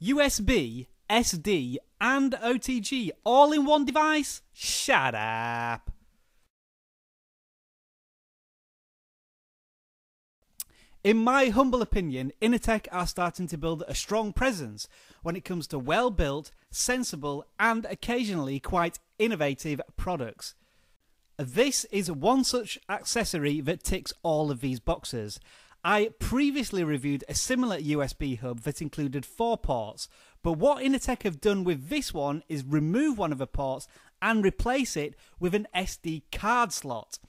USB, SD and OTG all in one device? Shaddup! In my humble opinion, Inateck are starting to build a strong presence when it comes to well-built, sensible and occasionally quite innovative products. This is one such accessory that ticks all of these boxes. I previously reviewed a similar USB hub that included 4 ports, but what Inateck have done with this one is remove one of the ports and replace it with an SD card slot.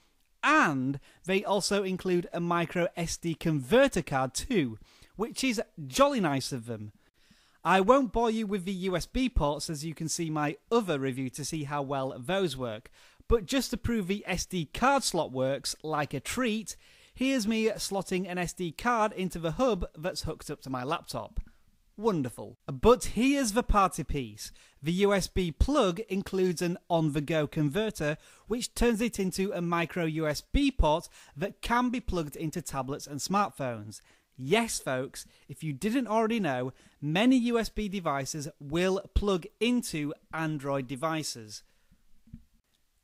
And they also include a micro SD converter card too, which is jolly nice of them. I won't bore you with the USB ports, as you can see my other review to see how well those work, but just to prove the SD card slot works like a treat, here's me slotting an SD card into the hub that's hooked up to my laptop. Wonderful. But here's the party piece. The USB plug includes an on-the-go converter which turns it into a micro USB port that can be plugged into tablets and smartphones. Yes folks, if you didn't already know, many USB devices will plug into Android devices.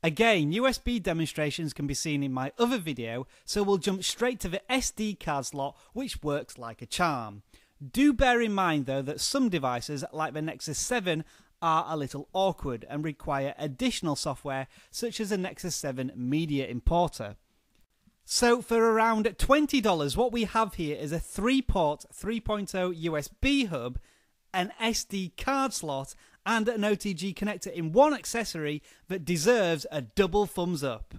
Again, USB demonstrations can be seen in my other video, so we'll jump straight to the SD card slot, which works like a charm. Do bear in mind though that some devices like the Nexus 7 are a little awkward and require additional software such as a Nexus 7 Media Importer. So for around $20 what we have here is a 3-port 3.0 USB hub, an SD card slot and an OTG connector in one accessory that deserves a double thumbs up.